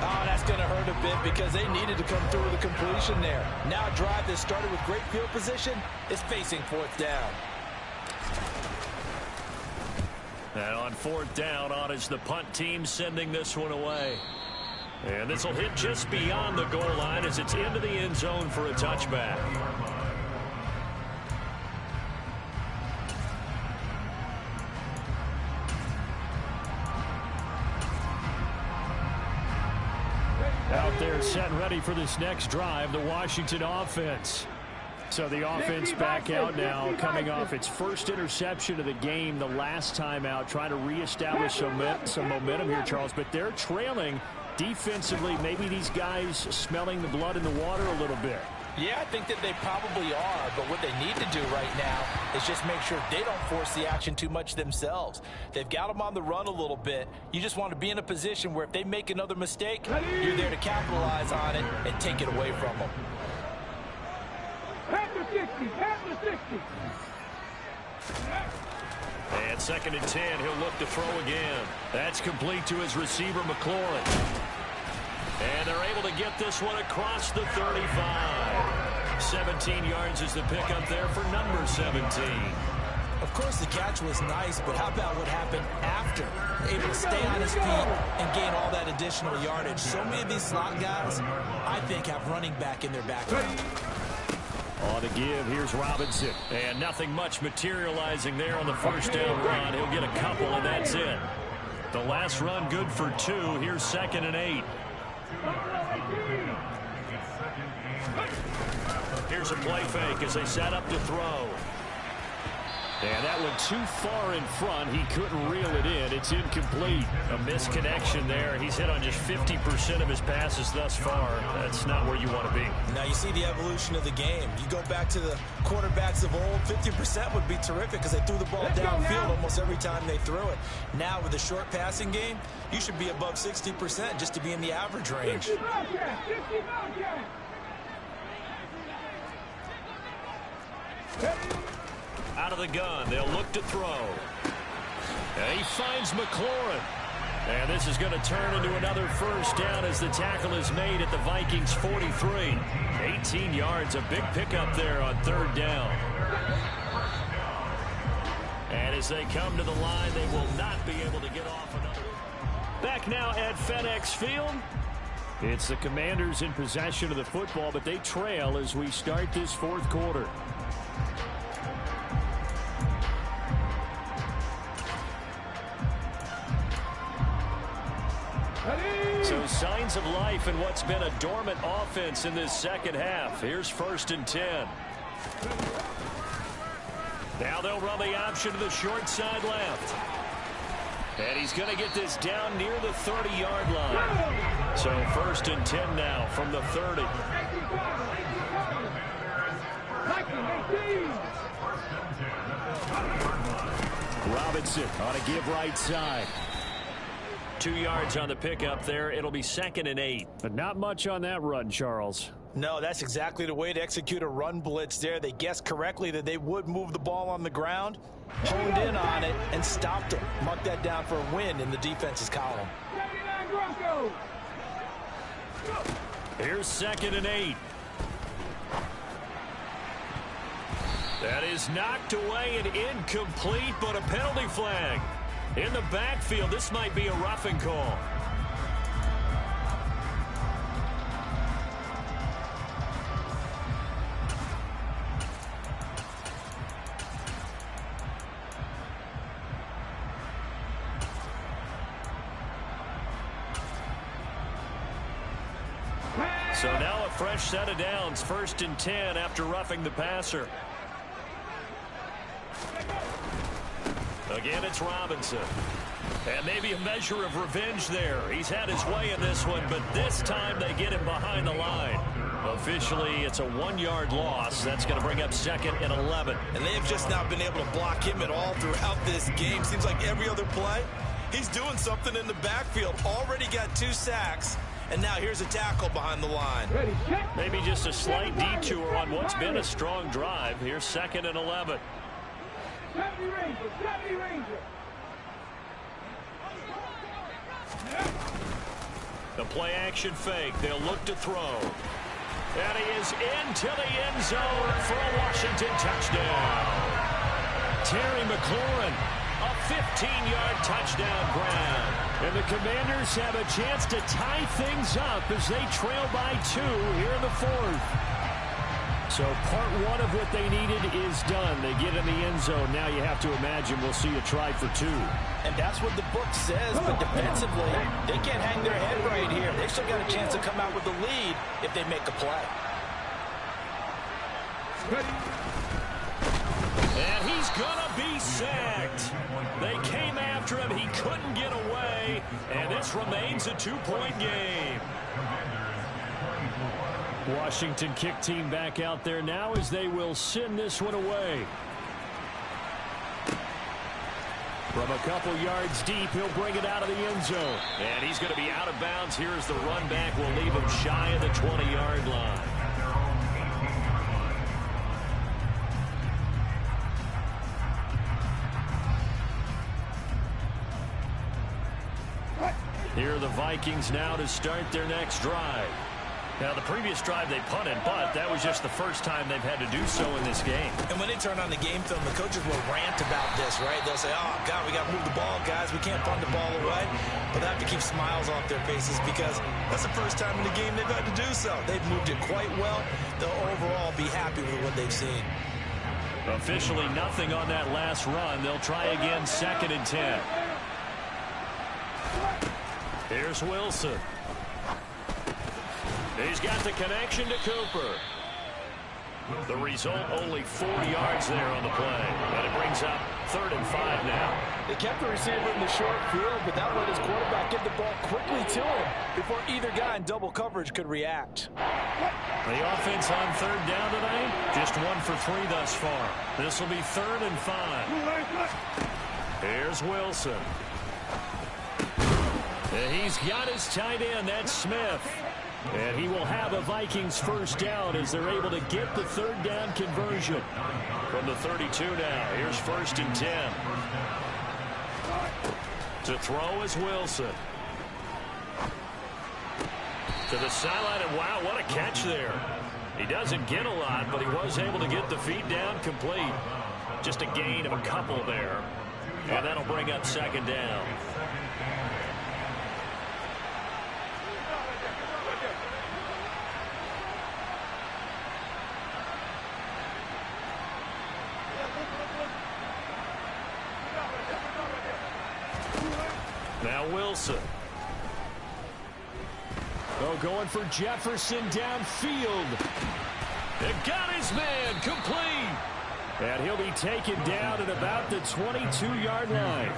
C: Oh, that's going to hurt a bit because they needed to come through with a completion there. Now a drive that started with great field position is facing fourth down.
B: And on fourth down, on is the punt team sending this one away. And this will hit just beyond the goal line as it's into the end zone for a touchback. Out there set and ready for this next drive, the Washington offense. So the offense back out now, coming off its first interception of the game the last time out, trying to reestablish some momentum here, Charles. But they're trailing defensively. Maybe these guys smelling the blood in the water a little bit.
C: Yeah, I think that they probably are, but what they need to do right now is just make sure they don't force the action too much themselves. They've got them on the run a little bit. You just want to be in a position where if they make another mistake, you're there to capitalize on it and take it away from them.
D: Pass to 60, pass to 60.
B: And 2nd and 10, he'll look to throw again. That's complete to his receiver, McLaurin. And they're able to get this one across the 35. 17 yards is the pickup there for number 17.
C: Of course, the catch was nice, but how about what happened after? Able to stay on his feet and gain all that additional yardage. So many of these slot guys, I think, have running back in their background.
B: On the give, here's Robinson. And nothing much materializing there on the first down run. He'll get a couple, and that's it. The last run good for 2. Here's 2nd and 8. Here's a play fake as they set up to throw. And that went too far in front. He couldn't reel it in. It's incomplete. A misconnection there. He's hit on just 50% of his passes thus far. That's not where you want to be.
C: Now you see the evolution of the game. You go back to the quarterbacks of old, 50% would be terrific because they threw the ball downfield almost every time they threw it. Now with the short passing game, you should be above 60% just to be in the average range.
B: Out of the gun, they'll look to throw. And he finds McLaurin. And this is going to turn into another first down as the tackle is made at the Vikings 43. 18 yards, a big pickup there on 3rd down. And as they come to the line, they will not be able to get off another. Back now at FedEx Field. It's the Commanders in possession of the football, but they trail as we start this 4th quarter. So signs of life in what's been a dormant offense in this second half. Here's 1st and 10. Now they'll run the option to the short side left. And he's going to get this down near the 30-yard line. So 1st and 10 now from the 30. Robinson on a give right side. 2 yards on the pickup there. It'll be 2nd and 8. But not much on that run, Charles.
C: No, that's exactly the way to execute a run blitz there. They guessed correctly that they would move the ball on the ground, honed in on it, and stopped them. Mark that down for a win in the defense's column.
B: Here's 2nd and 8. That is knocked away and incomplete, but a penalty flag. In the backfield, this might be a roughing call. So now a fresh set of downs, 1st and 10 after roughing the passer. Again, it's Robinson. And maybe a measure of revenge there. He's had his way in this one, but this time they get him behind the line. Officially, it's a 1-yard loss. That's going to bring up 2nd and 11.
C: And they have just not been able to block him at all throughout this game. Seems like every other play, he's doing something in the backfield. Already got 2 sacks, and now here's a tackle behind the line.
B: Maybe just a slight detour on what's been a strong drive. Here's 2nd and 11. The play action fake. They'll look to throw. And he is into the end zone for a Washington touchdown. Terry McLaurin, a 15-yard touchdown grab. And the Commanders have a chance to tie things up as they trail by 2 here in the 4th. So part 1 of what they needed is done. They get in the end zone. Now you have to imagine we'll see a try for 2.
C: And that's what the book says, but defensively, they can't hang their head right here. They still got a chance to come out with the lead if they make a play.
B: And he's going to be sacked. They came after him. He couldn't get away. And this remains a 2-point game. Washington kick team back out there now as they will send this one away. From a couple yards deep, he'll bring it out of the end zone. And he's going to be out of bounds. Here's the run back. We'll leave him shy of the 20-yard line. Here are the Vikings now to start their next drive. Now, the previous drive they punted, but that was just the first time they've had to do so in this game.
C: And when they turn on the game film, the coaches will rant about this, right? They'll say, oh, God, we got to move the ball, guys. We can't punt the ball away. But they have to keep smiles off their faces because that's the first time in the game they've had to do so. They've moved it quite well. They'll overall be happy with what they've seen.
B: Officially nothing on that last run. They'll try again, 2nd and 10. Here's Wilson. He's got the connection to Cooper. The result, only 4 yards there on the play. And it brings up 3rd and 5 now.
C: They kept the receiver in the short field, but that let his quarterback get the ball quickly to him before either guy in double coverage could react.
B: The offense on 3rd down tonight, just 1 for 3 thus far. This will be 3rd and 5. Here's Wilson. And he's got his tight end, that's Smith. And he will have a Vikings first down as they're able to get the 3rd down conversion. From the 32 now, here's 1st and 10. To throw is Wilson. To the sideline, and wow, what a catch there. He doesn't get a lot, but he was able to get the feet down complete. Just a gain of a couple there. And that'll bring up 2nd down. Now Wilson. Oh, going for Jefferson downfield. It got his man complete. And he'll be taken down at about the 22-yard line.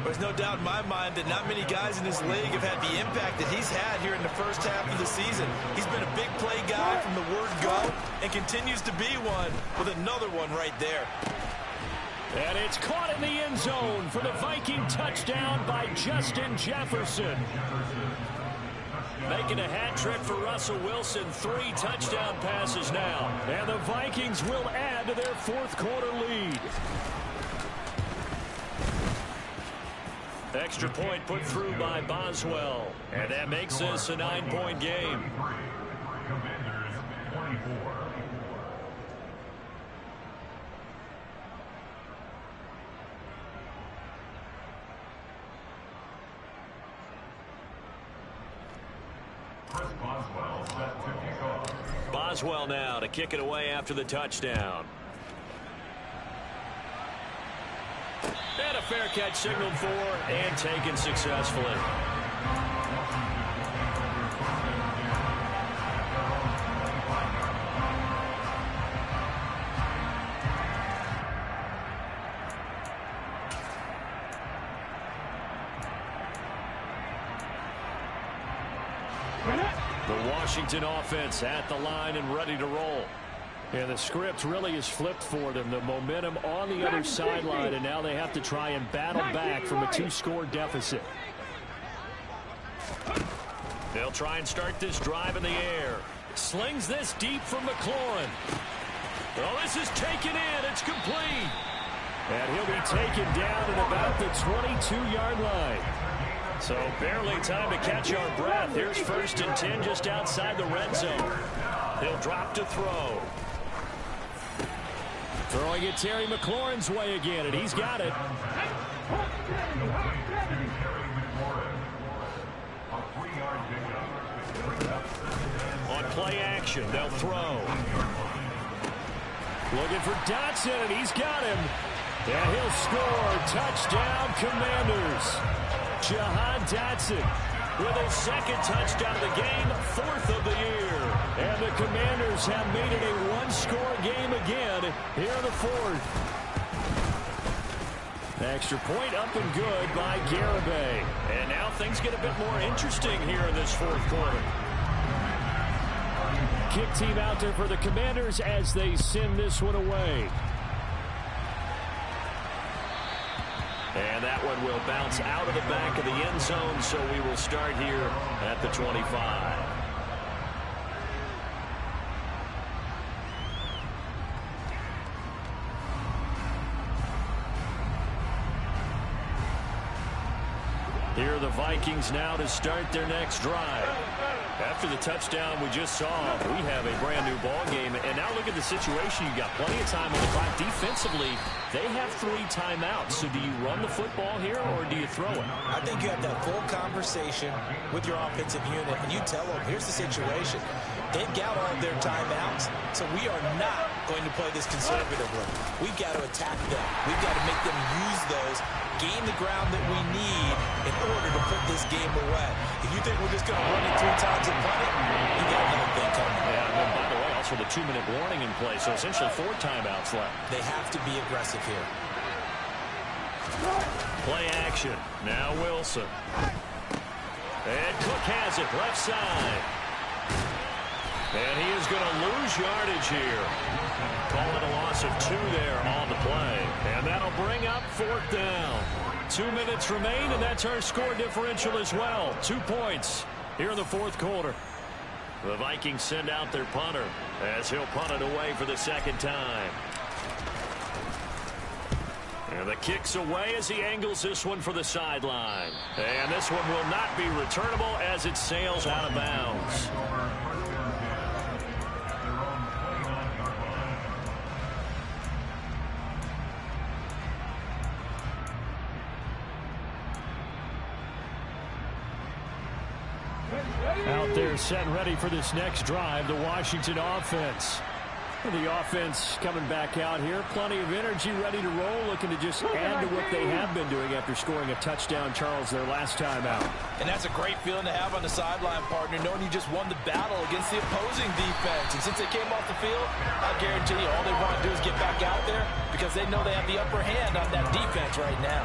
C: There's no doubt in my mind that not many guys in this league have had the impact that he's had here in the first half of the season. He's been a big play guy from the word go and continues to be one with another one right there.
B: And it's caught in the end zone for the Viking touchdown by Justin Jefferson. Making a hat trick for Russell Wilson. 3 touchdown passes now. And the Vikings will add to their 4th quarter lead. Extra point put through by Boswell. And that makes this a 9-point game. Boswell now to kick it away after the touchdown. And a fair catch signaled for and taken successfully. The Washington offense at the line and ready to roll. And the script really is flipped for them. The momentum on the other sideline, and now they have to try and battle back from a 2-score deficit. They'll try and start this drive in the air. Slings this deep from McLaurin. Oh, this is taken in. It's complete. And he'll be taken down at about the 22-yard line. So barely time to catch our breath. Here's 1st and 10 just outside the red zone. He'll drop to throw. Throwing it Terry McLaurin's way again, and he's got it. On play action, they'll throw. Looking for Dotson, and he's got him. And he'll score. Touchdown, Commanders. Jahan Dotson with his 2nd touchdown of the game, 4th of the year. And the Commanders have made it a one-score game again here in the 4th. Extra point up and good by Garibay. And now things get a bit more interesting here in this 4th quarter. Kick team out there for the Commanders as they send this one away. And that one will bounce out of the back of the end zone, so we will start here at the 25. Here are the Vikings now to start their next drive. After the touchdown we just saw, we have a brand-new ball game. And now look at the situation. You've got plenty of time on the clock. Defensively, they have 3 timeouts. So do you run the football here or do you throw it?
C: I think you have that full conversation with your offensive unit, and you tell them, here's the situation. They've got all of their timeouts, so we are not going to play this conservatively. We've got to attack them. We've got to make them use those, gain the ground that we need in order to put this game away. If you think we're just going to run it 3 times and punt it, you got another thing coming.
B: Yeah, and then, by the way, also the 2-minute warning in play, so essentially 4 timeouts left.
C: They have to be aggressive here.
B: Play action. Now Wilson. And Cook has it left side. And he is going to lose yardage here. Call it a loss of 2 there on the play. And that'll bring up 4th down. 2 minutes remain, and that's our score differential as well. 2 points here in the 4th quarter. The Vikings send out their punter as he'll punt it away for the 2nd time. And the kick's away as he angles this one for the sideline. And this one will not be returnable as it sails out of bounds. Out there set and ready for this next drive, the Washington offense. The offense coming back out here. Plenty of energy, ready to roll, looking to just add to what they have been doing after scoring a touchdown, Charles, their last time out.
C: And that's a great feeling to have on the sideline, partner, knowing you just won the battle against the opposing defense. And since they came off the field, I guarantee you all they want to do is get back out there because they know they have the upper hand on that defense right now.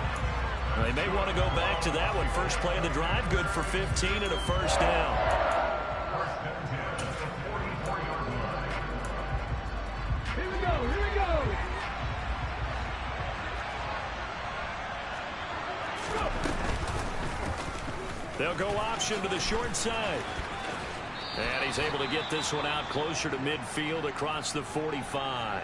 B: They may want to go back to that one. First play of the drive, good for 15 and a 1st down.
D: Here we go, here we go.
B: They'll go option to the short side. And he's able to get this one out closer to midfield across the 45.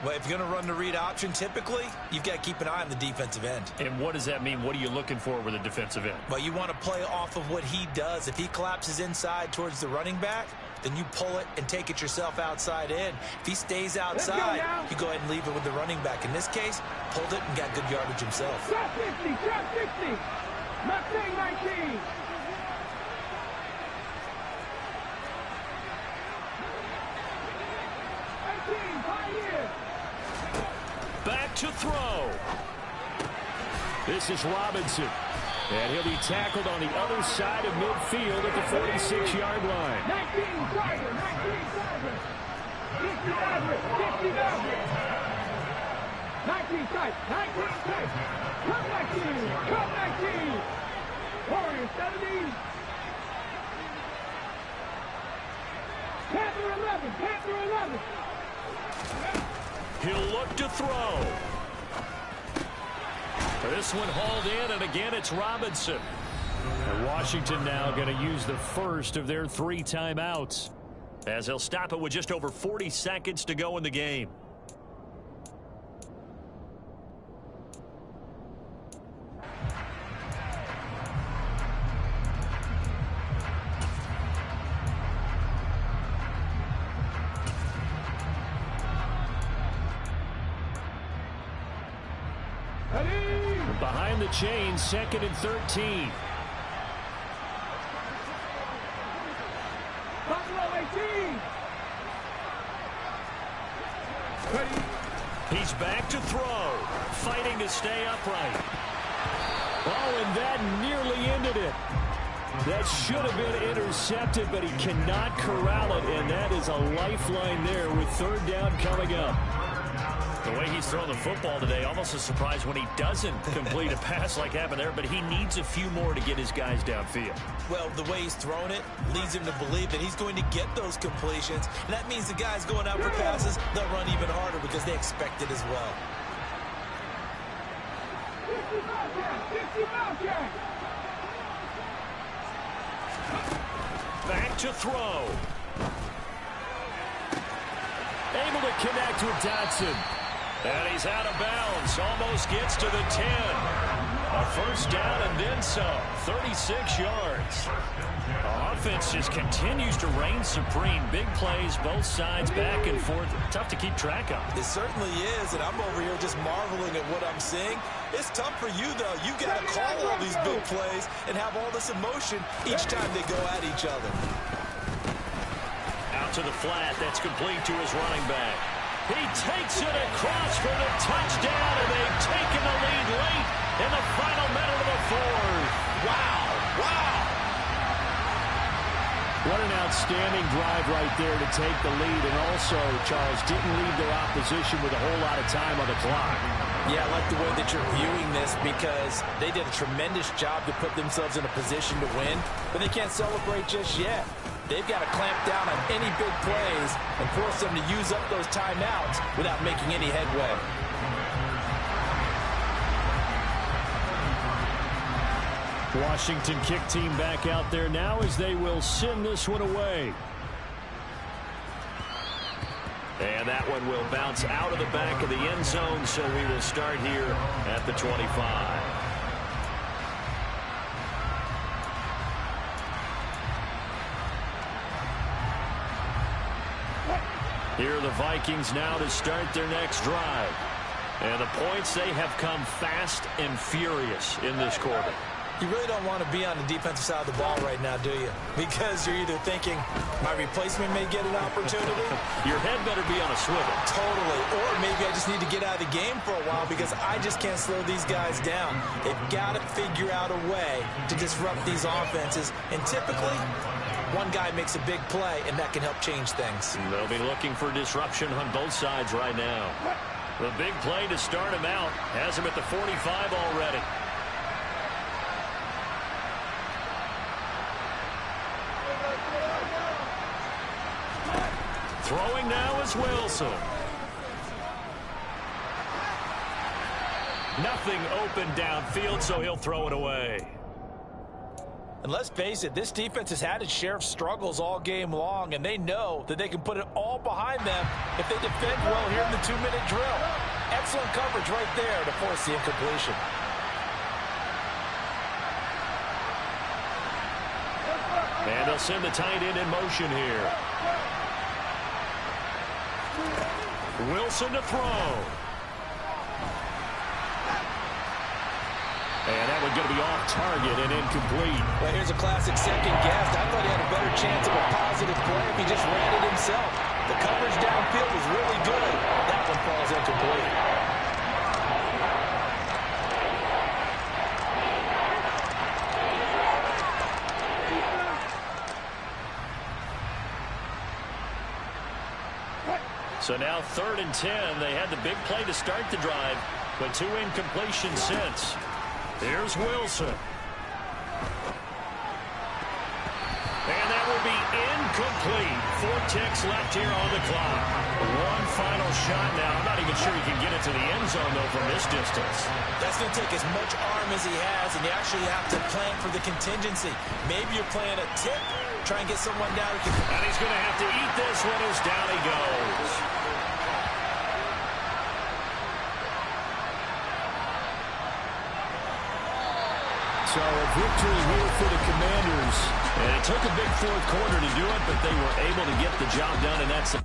C: Well, if you're going to run the read option, typically, you've got to keep an eye on the defensive end.
B: And what does that mean? What are you looking for with a defensive end?
C: Well, you want to play off of what he does. If he collapses inside towards the running back, then you pull it and take it yourself outside in. If he stays outside, you go ahead and leave it with the running back. In this case, pulled it and got good yardage himself.
D: Drop 50, drop 60. Mustang 19.
B: Back to throw. This is Robinson. And he'll be tackled on the other side of midfield at the 46-yard line.
D: 19 Tiger, 19 Tiger. 50 average, 50 average. 19 tight, 19 tight. Come 19, come 19. Warriors 70. Panther 11, Panther 11.
B: He'll look to throw. This one hauled in, and again it's Robinson. And Washington now going to use the first of their 3 timeouts, as they'll stop it with just over 40 seconds to go in the game. Behind the chains, 2nd and 13.
D: Buffalo 18.
B: He's back to throw, fighting to stay upright. Oh, and that nearly ended it. That should have been intercepted, but he cannot corral it, and that is a lifeline there with 3rd down coming up. The way he's throwing the football today, almost a surprise when he doesn't complete a pass like happened there, but he needs a few more to get his guys downfield.
C: Well, the way he's thrown it leads him to believe that he's going to get those completions, and that means the guys going out for passes, they'll run even harder because they expect it as well.
D: 50 Bobcat.
B: Back to throw. Able to connect with Dotson. And he's out of bounds. Almost gets to the 10. A 1st down and then some. 36 yards. The offense just continues to reign supreme. Big plays, both sides, back and forth. Tough to keep track of.
C: It certainly is, and I'm over here just marveling at what I'm seeing. It's tough for you, though. You've got to call all these big plays and have all this emotion each time they go at each other.
B: Out to the flat. That's complete to his running back. He takes it across for the touchdown, and they've taken the lead late in the final minute of the 4th.
C: Wow. Wow.
B: What an outstanding drive right there to take the lead, and also, Charles, didn't leave their opposition with a whole lot of time on the clock.
C: Yeah, I like the way that you're viewing this because they did a tremendous job to put themselves in a position to win, but they can't celebrate just yet. They've got to clamp down on any big plays and force them to use up those timeouts without making any headway.
B: Washington kick team back out there now as they will send this one away. And that one will bounce out of the back of the end zone, so we will start here at the 25. Here are the Vikings now to start their next drive. And the points, they have come fast and furious in this quarter.
C: You really don't want to be on the defensive side of the ball right now, do you? Because you're either thinking, my replacement may get an opportunity.
B: Your head better be on a swivel.
C: Totally. Or maybe I just need to get out of the game for a while because I just can't slow these guys down. They've got to figure out a way to disrupt these offenses. And typically, one guy makes a big play, and that can help change things.
B: They'll be looking for disruption on both sides right now. The big play to start him out has him at the 45 already. Throwing now is Wilson. Nothing open downfield, so he'll throw it away.
C: And let's face it, this defense has had its share of struggles all game long, and they know that they can put it all behind them if they defend well here in the 2-minute drill. Excellent coverage right there to force the incompletion.
B: And they'll send the tight end in motion here. Wilson to throw. And that one's going to be off target and incomplete.
C: Well, here's a classic second guess. I thought he had a better chance of a positive play if he just ran it himself. The coverage downfield was really good. That one falls incomplete.
B: So now 3rd and 10. They had the big play to start the drive, but 2 incompletions since. Here's Wilson. And that will be incomplete. 4 ticks left here on the clock. One final shot now. I'm not even sure he can get it to the end zone, though, from this distance.
C: That's going to take as much arm as he has, and you actually have to plan for the contingency. Maybe you're playing a tip, try and get someone down.
B: And he's going to have to eat this one as down he goes. So a victory here for the Commanders. And it took a big 4th quarter to do it, but they were able to get the job done, and that's